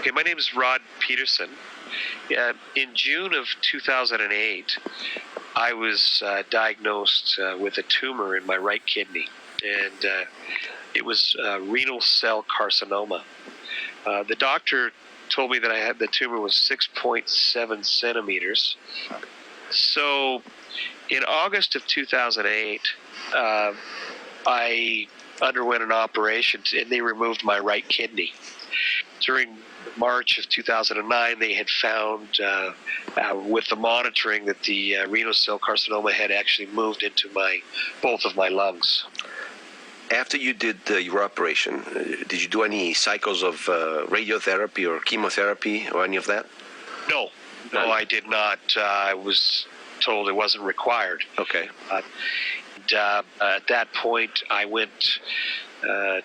Okay, my name is Rod Peterson. In June of 2008, I was diagnosed with a tumor in my right kidney, and it was renal cell carcinoma. The doctor told me that the tumor was 6.7 centimeters. So in August of 2008, I underwent an operation, and they removed my right kidney. During March of 2009, they had found, with the monitoring, that the renal cell carcinoma had actually moved into both of my lungs. After you did your operation, did you do any cycles of radiotherapy or chemotherapy or any of that? No, I did not. I was told it wasn't required. Okay. At that point, I went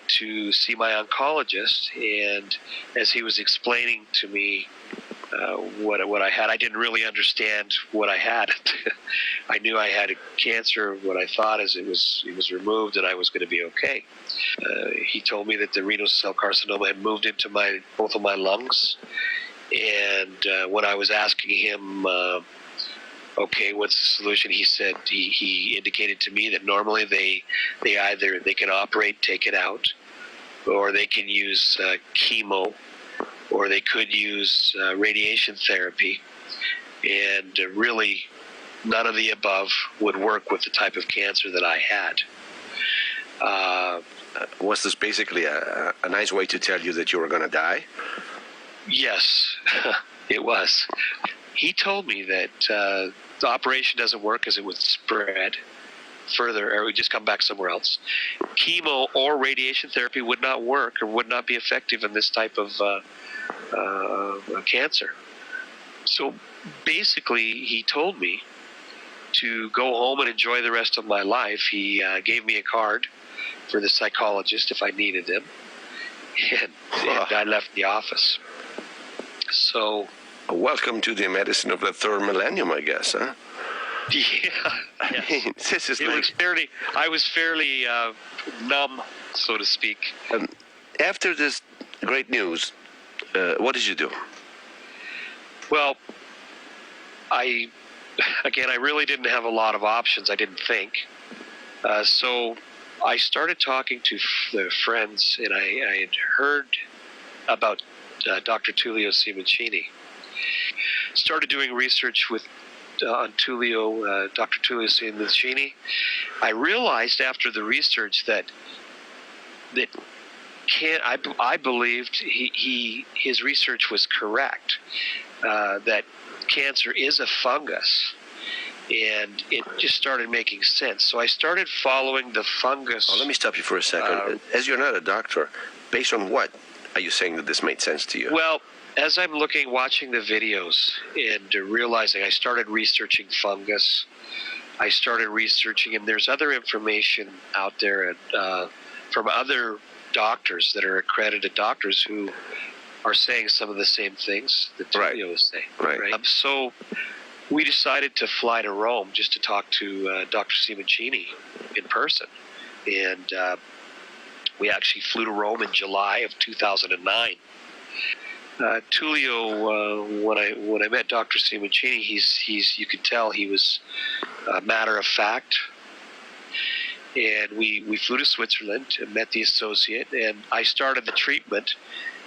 to see my oncologist, and as he was explaining to me what I had, I didn't really understand what I had. I knew I had a cancer. What I thought is it was removed, and I was going to be okay. He told me that the renal cell carcinoma had moved into both of my lungs, and when I was asking him, okay, what's the solution? He said he indicated to me that normally they can operate, take it out, or they can use chemo, or they could use radiation therapy, and really none of the above would work with the type of cancer that I had. Was this basically a nice way to tell you that you were going to die? Yes, it was. He told me that the operation doesn't work because it would spread further, or it would just come back somewhere else. Chemo or radiation therapy would not work or would not be effective in this type of cancer. So basically, he told me to go home and enjoy the rest of my life. He gave me a card for the psychologist if I needed him, and I left the office. So... Welcome to the medicine of the third millennium, I guess, huh? Yeah. Yes. This is I was fairly numb, so to speak. After this great news, what did you do? Well, I really didn't have a lot of options. I didn't think. So I started talking to the friends, and I had heard about Dr. Tullio Simoncini. Started doing research on Tullio, Dr. Tullio Simoncini. I realized after the research that I believed his research was correct. That cancer is a fungus, and it just started making sense. So I started following the fungus. Oh, let me stop you for a second. As you're not a doctor, based on what are you saying that this made sense to you? Well, as I'm watching the videos and realizing, I started researching fungus. I started researching, and there's other information out there from other doctors that are accredited doctors who are saying some of the same things that Tullio was saying. Right. So we decided to fly to Rome just to talk to Dr. Simoncini in person. And we actually flew to Rome in July of 2009. Tullio, when I met Dr. Simoncini, you could tell he was a matter of fact. And we flew to Switzerland and met the associate, and I started the treatment,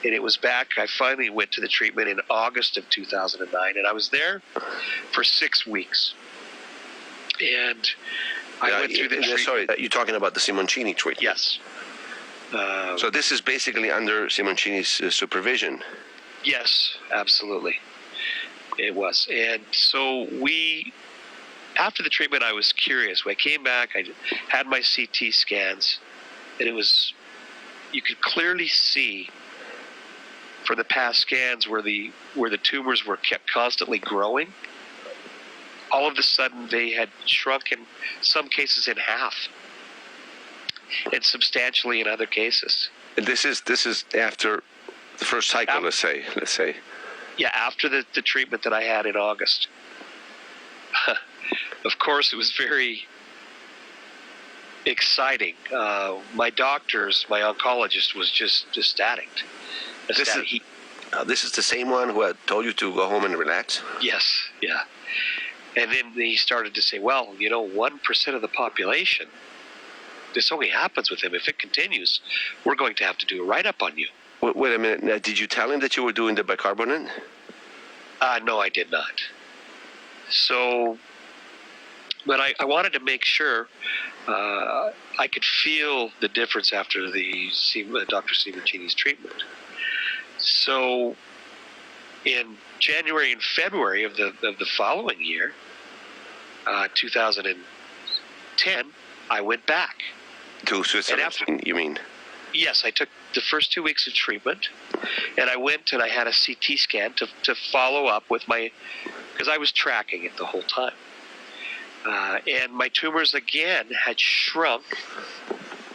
and it was back. I finally went to the treatment in August of 2009, and I was there for 6 weeks. And I went through the treatment. Sorry, you're talking about the Simoncini treatment? Yes. So this is basically under Simoncini's supervision? Yes, absolutely. It was. And so after the treatment, I was curious. When I came back, I had my CT scans, and you could clearly see from the past scans where the tumors were kept constantly growing. All of a sudden, they had shrunk in some cases in half, and substantially in other cases. And this is after the first cycle, let's say. Yeah, after the treatment that I had in August. Of course, it was very exciting. My oncologist was just ecstatic. This is the same one who had told you to go home and relax? Yes, yeah. And then he started to say, well, 1% of the population, this only happens with him. If it continues, we're going to have to do a write-up on you. Wait a minute. Now, did you tell him that you were doing the bicarbonate? No, I did not. So, but I wanted to make sure I could feel the difference after the Dr. Simoncini's treatment. So, in January and February of the following year, 2010, I went back to Switzerland. You mean? Yes, I took the first 2 weeks of treatment, and I went and I had a CT scan to follow up with because I was tracking it the whole time. And my tumors again had shrunk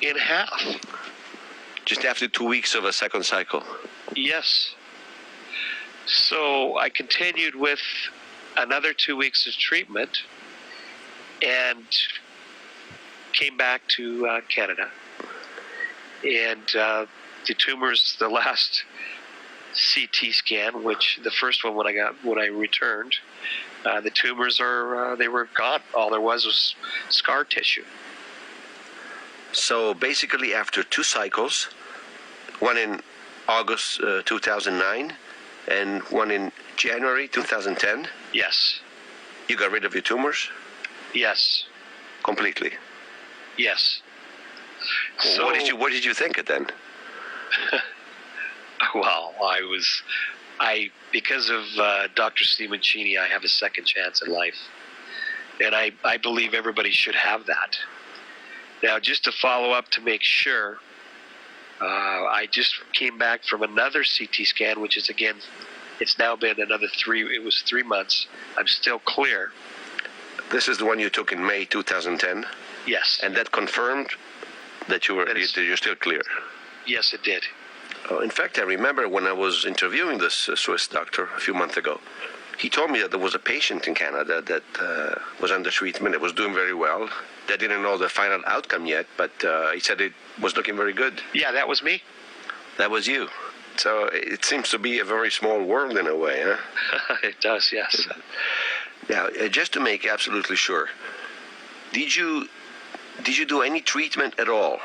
in half. Just after 2 weeks of a second cycle? Yes. So I continued with another 2 weeks of treatment and came back to Canada. And the tumors, the last CT scan, which the first one when I returned, the tumors they were gone. All there was scar tissue. So basically, after 2 cycles, one in August 2009 and one in January 2010. Yes. You got rid of your tumors? Yes. Completely? Yes. So, what did you think it then? Well, because of Dr. Simoncini, I have a second chance in life. And I believe everybody should have that. Now, just to follow up to make sure, I just came back from another CT scan, which is, again, it's now been it was 3 months. I'm still clear. This is the one you took in May 2010? Yes. And that confirmed that you're still clear? Yes, it did. In fact, I remember when I was interviewing this Swiss doctor a few months ago, he told me that there was a patient in Canada that was under treatment. It was doing very well. They didn't know the final outcome yet, but he said it was looking very good. Yeah, that was me. That was you. So it seems to be a very small world in a way, huh? It does, yes. Now, just to make absolutely sure, did you do any treatment at all,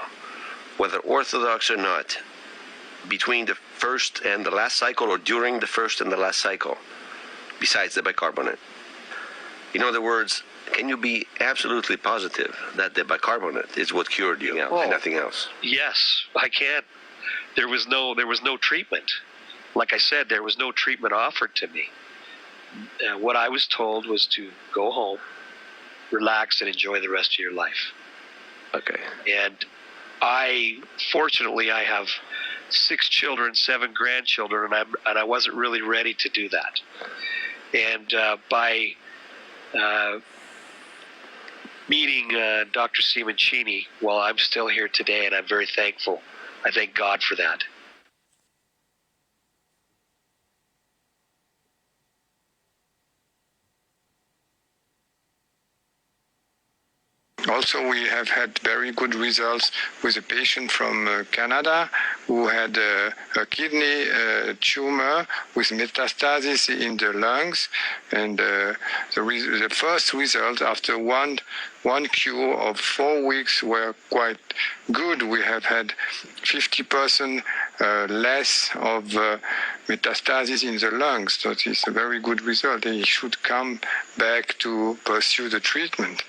whether orthodox or not, between the first and the last cycle or during the first and the last cycle, besides the bicarbonate? In other words, can you be absolutely positive that the bicarbonate is what cured you and nothing else? Yes, I can. There was no treatment. Like I said, there was no treatment offered to me. What I was told was to go home, relax, and enjoy the rest of your life. Okay. And fortunately, I have 6 children, 7 grandchildren, and I wasn't really ready to do that. And by meeting Dr. Simoncini, well, I'm still here today, and I'm very thankful. I thank God for that. Also, we have had very good results with a patient from Canada who had a kidney tumor with metastasis in the lungs, and the first results after one cure of 4 weeks were quite good. We have had 50% less of metastasis in the lungs, so it's a very good result, and he should come back to pursue the treatment.